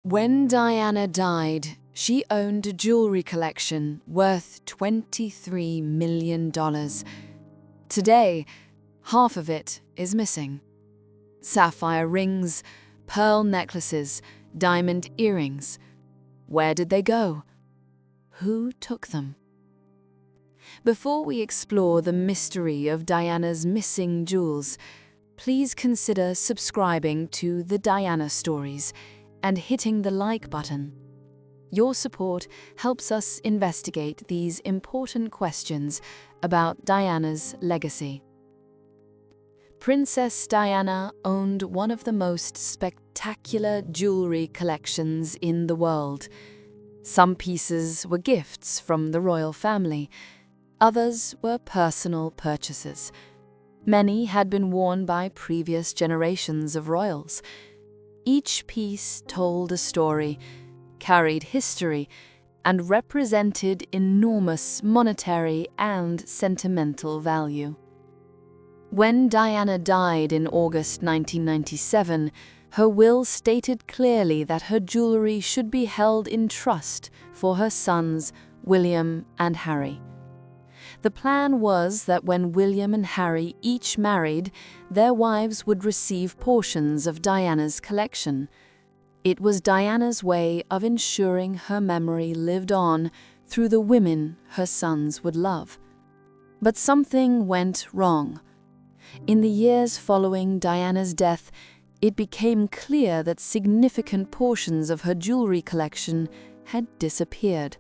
When Diana died, she owned a jewelry collection worth $23 million. Today, half of it is missing. Sapphire rings, pearl necklaces, diamond earrings. Where did they go? Who took them? Before we explore the mystery of Diana's missing jewels, please consider subscribing to the Diana Stories and hitting the like button. Your support helps us investigate these important questions about Diana's legacy. Princess Diana owned one of the most spectacular jewelry collections in the world. Some pieces were gifts from the royal family, others were personal purchases. Many had been worn by previous generations of royals. Each piece told a story, carried history, and represented enormous monetary and sentimental value. When Diana died in August 1997, her will stated clearly that her jewelry should be held in trust for her sons, William and Harry. The plan was that when William and Harry each married, their wives would receive portions of Diana's collection. It was Diana's way of ensuring her memory lived on through the women her sons would love. But something went wrong. In the years following Diana's death, it became clear that significant portions of her jewelry collection had disappeared.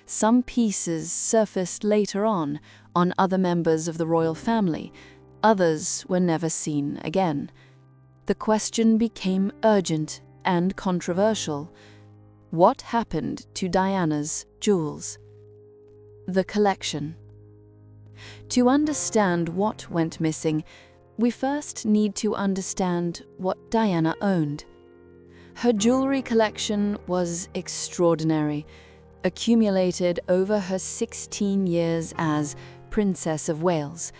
Some pieces surfaced later on other members of the royal family. Others were never seen again. The question became urgent and controversial. What happened to Diana's jewels? The collection. To understand what went missing, we first need to understand what Diana owned. Her jewelry collection was extraordinary, accumulated over her 16 years as Princess of Wales.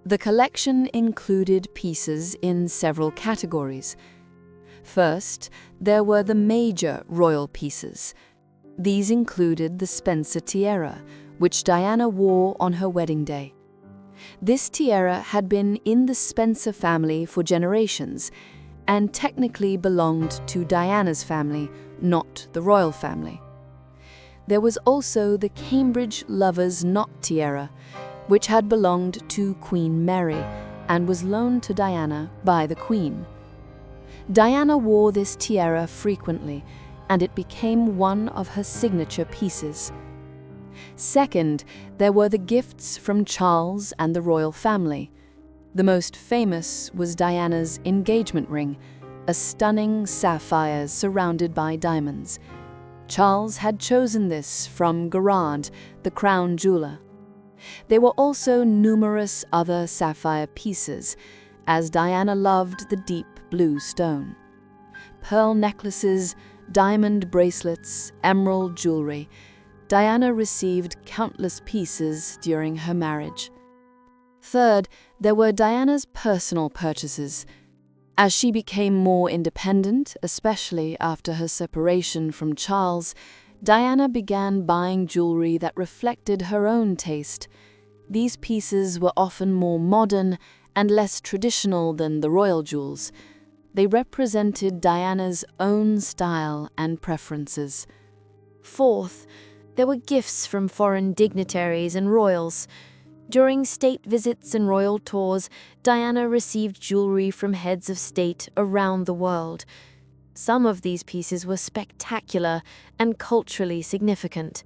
The collection included pieces in several categories. First, there were the major royal pieces. These included the Spencer tiara, which Diana wore on her wedding day. This tiara had been in the Spencer family for generations and technically belonged to Diana's family, not the royal family. There was also the Cambridge Lover's Knot tiara, which had belonged to Queen Mary and was loaned to Diana by the Queen. Diana wore this tiara frequently, and it became one of her signature pieces. Second, there were the gifts from Charles and the royal family. The most famous was Diana's engagement ring, a stunning sapphire surrounded by diamonds. Charles had chosen this from Gerard, the crown jeweler. There were also numerous other sapphire pieces, as Diana loved the deep blue stone. Pearl necklaces, diamond bracelets, emerald jewelry. Diana received countless pieces during her marriage. Third, there were Diana's personal purchases. As she became more independent, especially after her separation from Charles, Diana began buying jewelry that reflected her own taste. These pieces were often more modern and less traditional than the royal jewels. They represented Diana's own style and preferences. Fourth, there were gifts from foreign dignitaries and royals. During state visits and royal tours, Diana received jewelry from heads of state around the world. Some of these pieces were spectacular and culturally significant.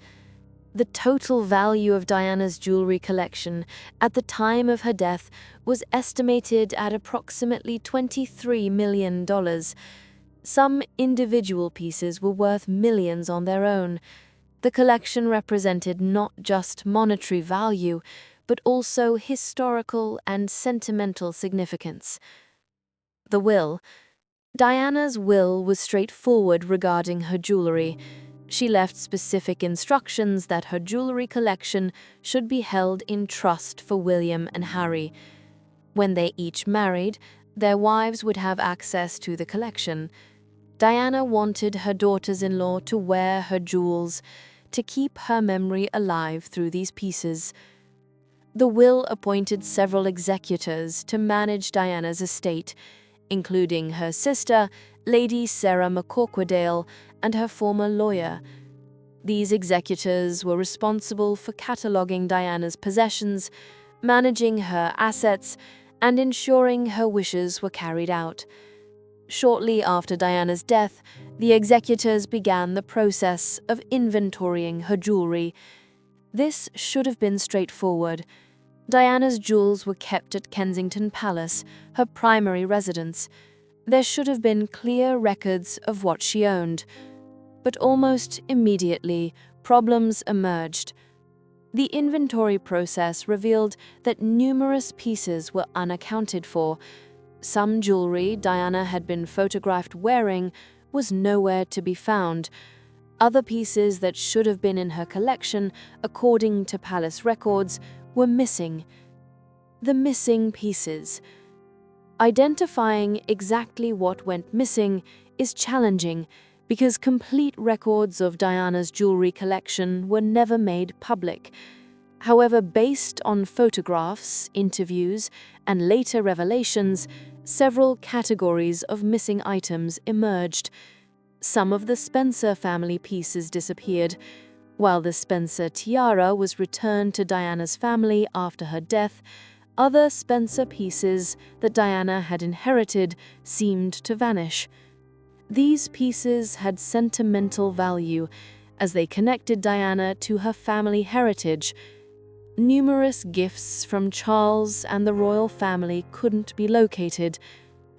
The total value of Diana's jewelry collection at the time of her death was estimated at approximately $23 million. Some individual pieces were worth millions on their own. The collection represented not just monetary value, but also historical and sentimental significance. The will. Diana's will was straightforward regarding her jewelry. She left specific instructions that her jewelry collection should be held in trust for William and Harry. When they each married, their wives would have access to the collection. Diana wanted her daughters-in-law to wear her jewels, to keep her memory alive through these pieces. The will appointed several executors to manage Diana's estate, including her sister, Lady Sarah McCorquodale, and her former lawyer. These executors were responsible for cataloguing Diana's possessions, managing her assets, and ensuring her wishes were carried out. Shortly after Diana's death, the executors began the process of inventorying her jewelry. This should have been straightforward. Diana's jewels were kept at Kensington Palace, her primary residence. There should have been clear records of what she owned. But almost immediately, problems emerged. The inventory process revealed that numerous pieces were unaccounted for. Some jewelry Diana had been photographed wearing was nowhere to be found. Other pieces that should have been in her collection, according to palace records, were missing. The missing pieces. Identifying exactly what went missing is challenging because complete records of Diana's jewelry collection were never made public. However, based on photographs, interviews, and later revelations, several categories of missing items emerged. Some of the Spencer family pieces disappeared. While the Spencer tiara was returned to Diana's family after her death, other Spencer pieces that Diana had inherited seemed to vanish. These pieces had sentimental value as they connected Diana to her family heritage. Numerous gifts from Charles and the royal family couldn't be located.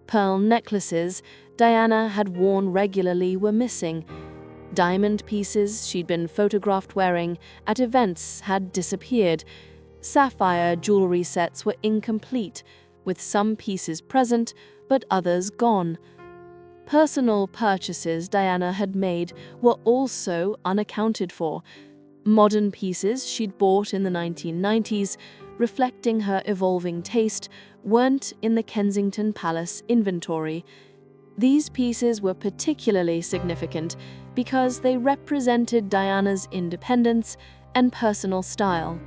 Pearl necklaces Diana had worn regularly were missing. Diamond pieces she'd been photographed wearing at events had disappeared. Sapphire jewelry sets were incomplete, with some pieces present but others gone. Personal purchases Diana had made were also unaccounted for. Modern pieces she'd bought in the 1990s, reflecting her evolving taste, weren't in the Kensington Palace inventory. These pieces were particularly significant because they represented Diana's independence and personal style.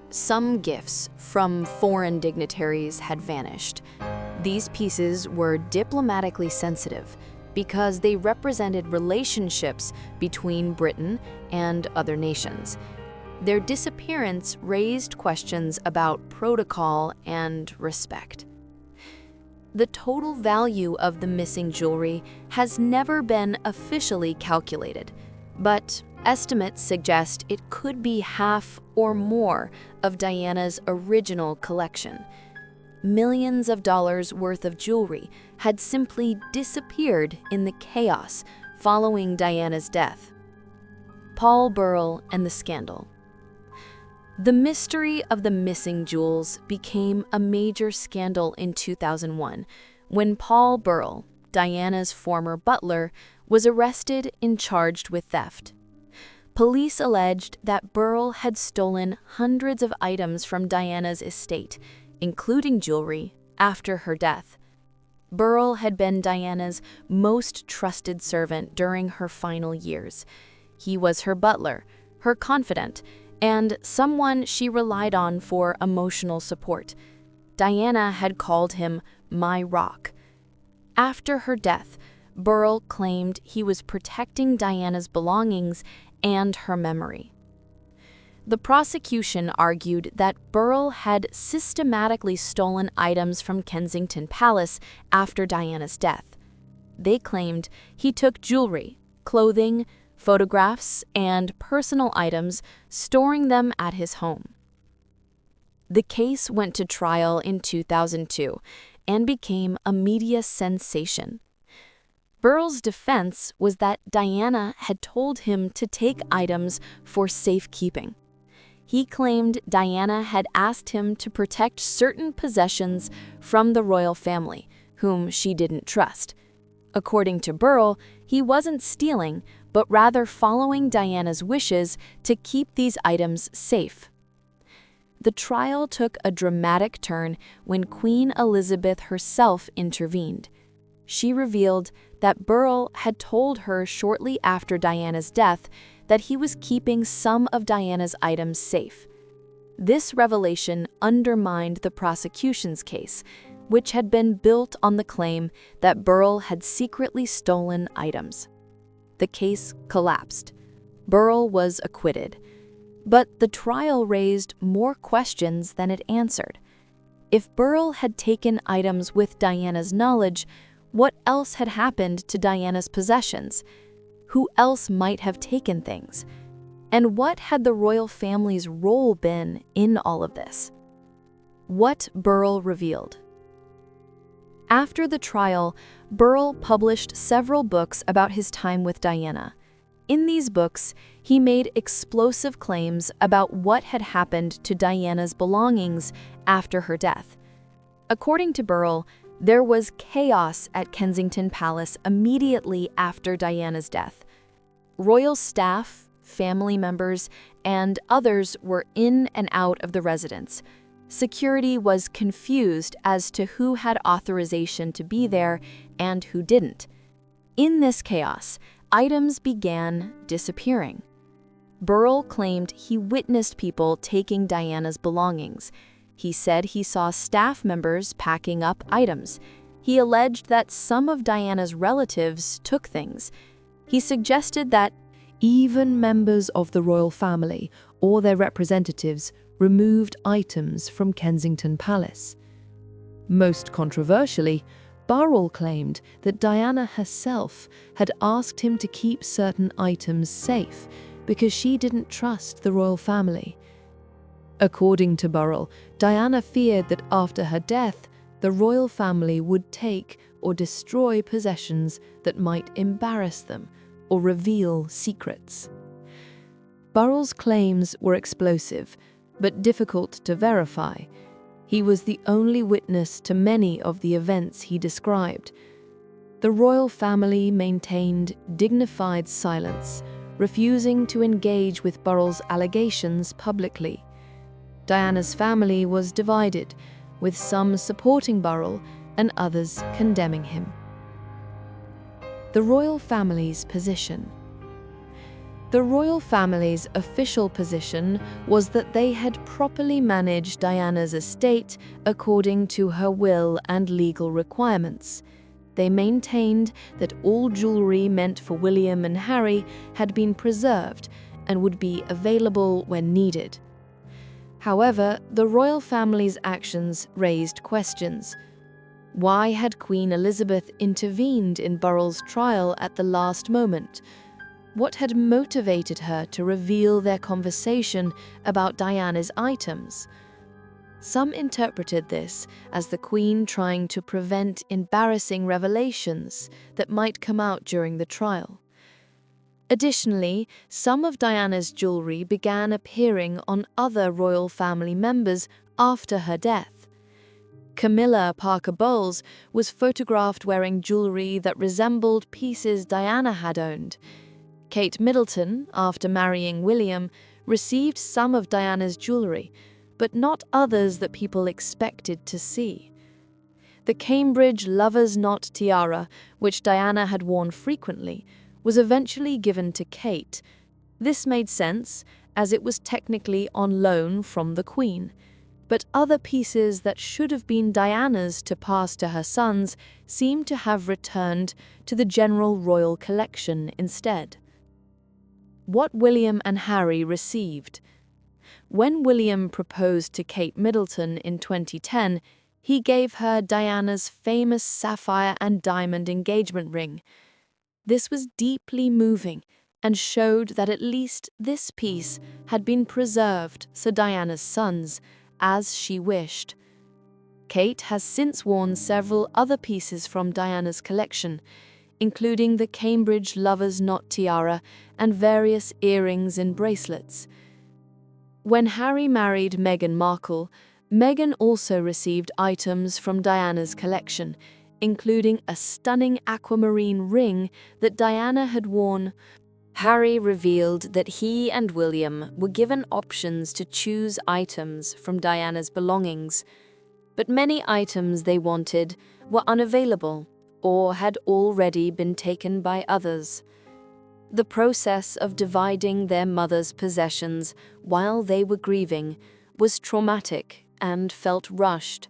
Some gifts from foreign dignitaries had vanished. These pieces were diplomatically sensitive because they represented relationships between Britain and other nations. Their disappearance raised questions about protocol and respect. The total value of the missing jewelry has never been officially calculated, but estimates suggest it could be half or more of Diana's original collection. Millions of dollars worth of jewelry had simply disappeared in the chaos following Diana's death. Paul Burrell and the scandal. The mystery of the missing jewels became a major scandal in 2001 when Paul Burrell, Diana's former butler, was arrested and charged with theft. Police alleged that Burrell had stolen hundreds of items from Diana's estate, including jewelry, after her death. Burrell had been Diana's most trusted servant during her final years. He was her butler, her confidant, and someone she relied on for emotional support. Diana had called him "my rock." After her death, Burrell claimed he was protecting Diana's belongings and her memory. The prosecution argued that Burrell had systematically stolen items from Kensington Palace after Diana's death. They claimed he took jewelry, clothing, photographs, and personal items, storing them at his home. The case went to trial in 2002 and became a media sensation. Burrell's defense was that Diana had told him to take items for safekeeping. He claimed Diana had asked him to protect certain possessions from the royal family, whom she didn't trust. According to Burrell, he wasn't stealing, but rather following Diana's wishes to keep these items safe. The trial took a dramatic turn when Queen Elizabeth herself intervened. She revealed that Burrell had told her shortly after Diana's death that he was keeping some of Diana's items safe. This revelation undermined the prosecution's case, which had been built on the claim that Burrell had secretly stolen items. The case collapsed. Burrell was acquitted. But the trial raised more questions than it answered. If Burrell had taken items with Diana's knowledge, what else had happened to Diana's possessions? Who else might have taken things? And what had the royal family's role been in all of this? What Burrell revealed. After the trial, Burrell published several books about his time with Diana. In these books, he made explosive claims about what had happened to Diana's belongings after her death. According to Burrell, there was chaos at Kensington Palace immediately after Diana's death. Royal staff, family members, and others were in and out of the residence. Security was confused as to who had authorization to be there and who didn't. In this chaos, items began disappearing. Burrell claimed he witnessed people taking Diana's belongings. He said he saw staff members packing up items. He alleged that some of Diana's relatives took things. He suggested that even members of the royal family or their representatives removed items from Kensington Palace. Most controversially, Burrell claimed that Diana herself had asked him to keep certain items safe because she didn't trust the royal family. According to Burrell, Diana feared that after her death, the royal family would take or destroy possessions that might embarrass them or reveal secrets. Burrell's claims were explosive, but difficult to verify. He was the only witness to many of the events he described. The royal family maintained dignified silence, refusing to engage with Burrell's allegations publicly. Diana's family was divided, with some supporting Burrell and others condemning him. The royal family's position. The royal family's official position was that they had properly managed Diana's estate according to her will and legal requirements. They maintained that all jewelry meant for William and Harry had been preserved and would be available when needed. However, the royal family's actions raised questions. Why had Queen Elizabeth intervened in Burrell's trial at the last moment? What had motivated her to reveal their conversation about Diana's items? Some interpreted this as the Queen trying to prevent embarrassing revelations that might come out during the trial. Additionally, some of Diana's jewelry began appearing on other royal family members after her death. Camilla Parker Bowles was photographed wearing jewelry that resembled pieces Diana had owned. Kate Middleton, after marrying William, received some of Diana's jewelry, but not others that people expected to see. The Cambridge Lover's Knot tiara, which Diana had worn frequently, was eventually given to Kate. This made sense, as it was technically on loan from the Queen. But other pieces that should have been Diana's to pass to her sons seemed to have returned to the general royal collection instead. What William and Harry received. When William proposed to Kate Middleton in 2010, he gave her Diana's famous sapphire and diamond engagement ring. This was deeply moving and showed that at least this piece had been preserved so Diana's sons, as she wished. Kate has since worn several other pieces from Diana's collection, including the Cambridge Lover's Knot tiara and various earrings and bracelets. When Harry married Meghan Markle, Meghan also received items from Diana's collection, including a stunning aquamarine ring that Diana had worn. Harry revealed that he and William were given options to choose items from Diana's belongings, but many items they wanted were unavailable or had already been taken by others. The process of dividing their mother's possessions while they were grieving was traumatic and felt rushed.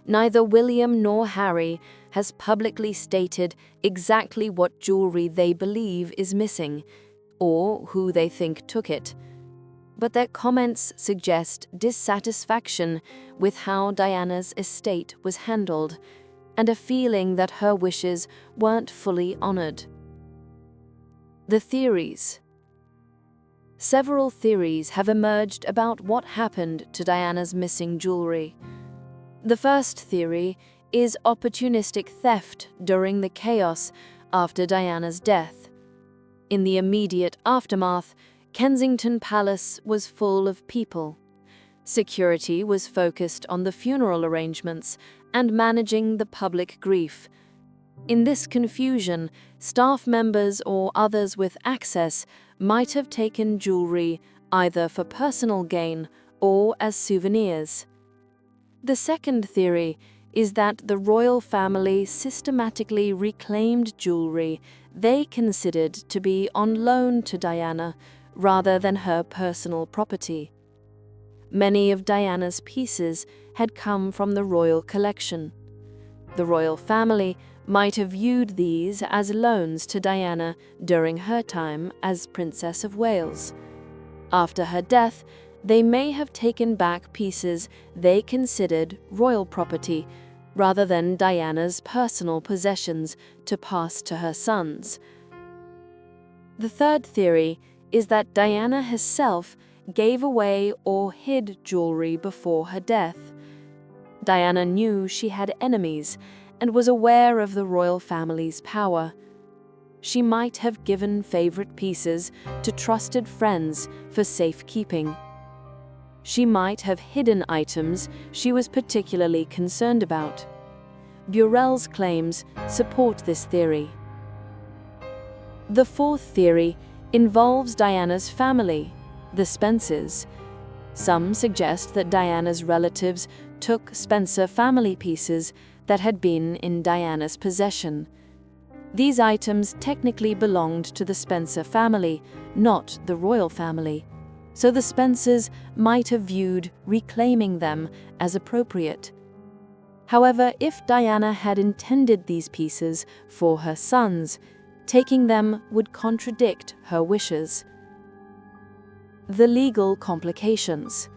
Neither William nor Harry has publicly stated exactly what jewelry they believe is missing, or who they think took it, but their comments suggest dissatisfaction with how Diana's estate was handled, and a feeling that her wishes weren't fully honored. The theories. Several theories have emerged about what happened to Diana's missing jewelry. The first theory is opportunistic theft during the chaos after Diana's death. In the immediate aftermath, Kensington Palace was full of people. Security was focused on the funeral arrangements and managing the public grief. In this confusion, staff members or others with access might have taken jewelry either for personal gain or as souvenirs. The second theory is that the royal family systematically reclaimed jewelry they considered to be on loan to Diana rather than her personal property. Many of Diana's pieces had come from the royal collection. The royal family might have viewed these as loans to Diana during her time as Princess of Wales. After her death, they may have taken back pieces they considered royal property rather than Diana's personal possessions to pass to her sons. The third theory is that Diana herself gave away or hid jewelry before her death. Diana knew she had enemies and was aware of the royal family's power. She might have given favorite pieces to trusted friends for safekeeping. She might have hidden items she was particularly concerned about. Burrell's claims support this theory. The fourth theory involves Diana's family, the Spencers. Some suggest that Diana's relatives took Spencer family pieces that had been in Diana's possession. These items technically belonged to the Spencer family, not the royal family, so the Spencers might have viewed reclaiming them as appropriate. However, if Diana had intended these pieces for her sons, taking them would contradict her wishes. The legal complications.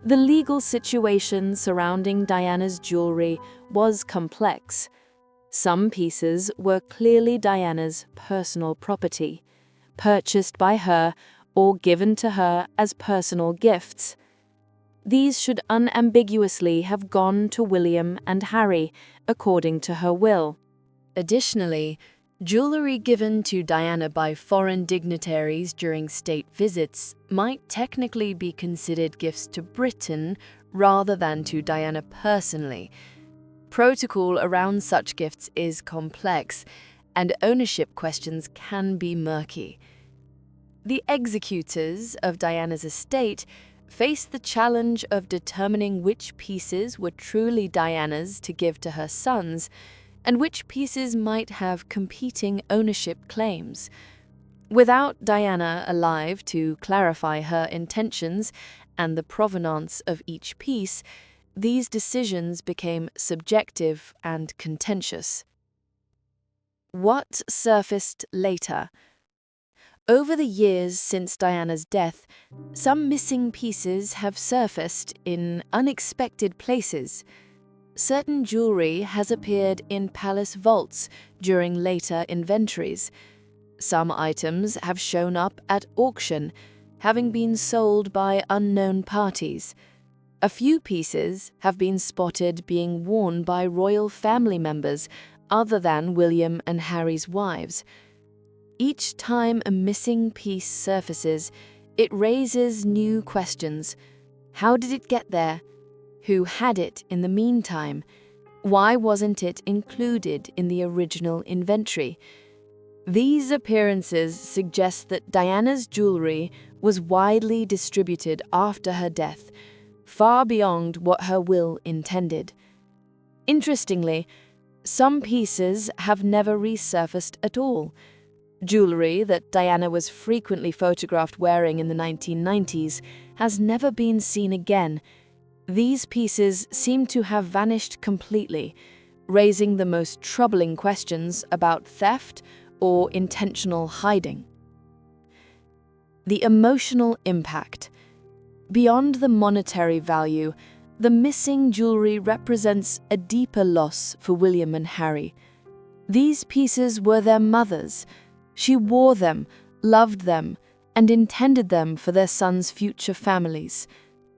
The legal situation surrounding Diana's jewelry was complex. Some pieces were clearly Diana's personal property, purchased by her or given to her as personal gifts. These should unambiguously have gone to William and Harry, according to her will. Additionally, jewelry given to Diana by foreign dignitaries during state visits might technically be considered gifts to Britain rather than to Diana personally. Protocol around such gifts is complex, and ownership questions can be murky. The executors of Diana's estate faced the challenge of determining which pieces were truly Diana's to give to her sons, and which pieces might have competing ownership claims. Without Diana alive to clarify her intentions and the provenance of each piece, these decisions became subjective and contentious. What surfaced later? Over the years since Diana's death, some missing pieces have surfaced in unexpected places. Certain jewelry has appeared in palace vaults during later inventories. Some items have shown up at auction, having been sold by unknown parties. A few pieces have been spotted being worn by royal family members other than William and Harry's wives. Each time a missing piece surfaces, it raises new questions. How did it get there? Who had it in the meantime? Why wasn't it included in the original inventory? These appearances suggest that Diana's jewelry was widely distributed after her death, far beyond what her will intended. Interestingly, Some pieces have never resurfaced at all. Jewelry that Diana was frequently photographed wearing in the 1990s has never been seen again. These pieces seem to have vanished completely, raising the most troubling questions about theft or intentional hiding. The emotional impact. Beyond the monetary value, the missing jewelry represents a deeper loss for William and Harry. These pieces were their mother's. She wore them, loved them, and intended them for their sons' future families.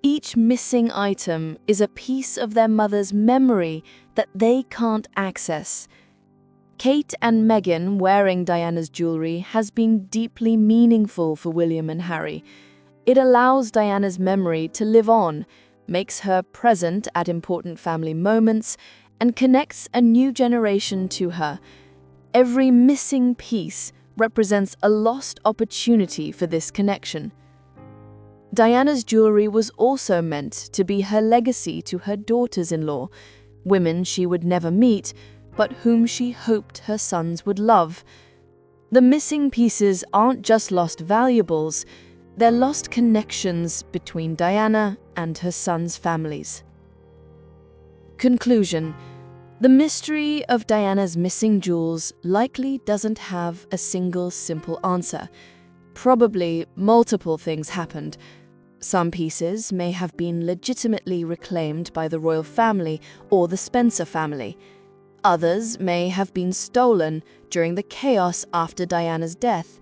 Each missing item is a piece of their mother's memory that they can't access. Kate and Meghan wearing Diana's jewelry has been deeply meaningful for William and Harry. It allows Diana's memory to live on, makes her present at important family moments, and connects a new generation to her. Every missing piece represents a lost opportunity for this connection. Diana's jewelry was also meant to be her legacy to her daughters-in-law, women she would never meet, but whom she hoped her sons would love. The missing pieces aren't just lost valuables, they're lost connections between Diana and her sons' families. Conclusion. The mystery of Diana's missing jewels likely doesn't have a single simple answer. Probably multiple things happened. Some pieces may have been legitimately reclaimed by the royal family or the Spencer family. Others may have been stolen during the chaos after Diana's death.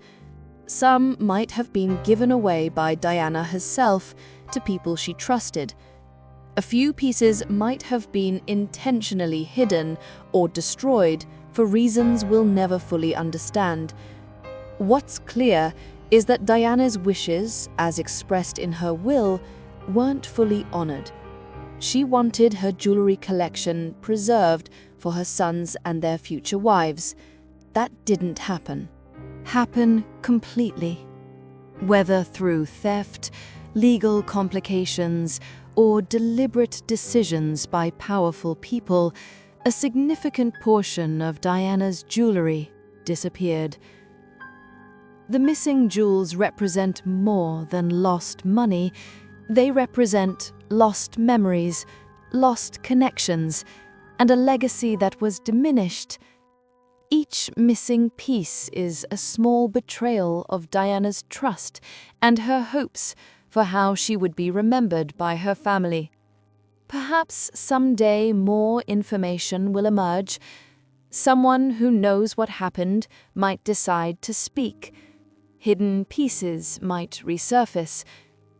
Some might have been given away by Diana herself to people she trusted. A few pieces might have been intentionally hidden or destroyed for reasons we'll never fully understand. What's clear is that Diana's wishes, as expressed in her will, weren't fully honored. She wanted her jewelry collection preserved for her sons and their future wives. That didn't happen. Happen completely. Whether through theft, legal complications, or deliberate decisions by powerful people, a significant portion of Diana's jewelry disappeared. The missing jewels represent more than lost money. They represent lost memories, lost connections, and a legacy that was diminished. Each missing piece is a small betrayal of Diana's trust and her hopes for how she would be remembered by her family. Perhaps someday more information will emerge. Someone who knows what happened might decide to speak. Hidden pieces might resurface.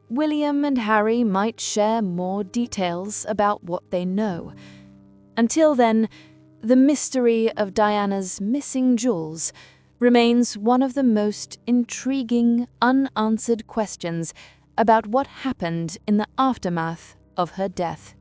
William and Harry might share more details about what they know. Until then, the mystery of Diana's missing jewels remains one of the most intriguing, unanswered questions about what happened in the aftermath of her death.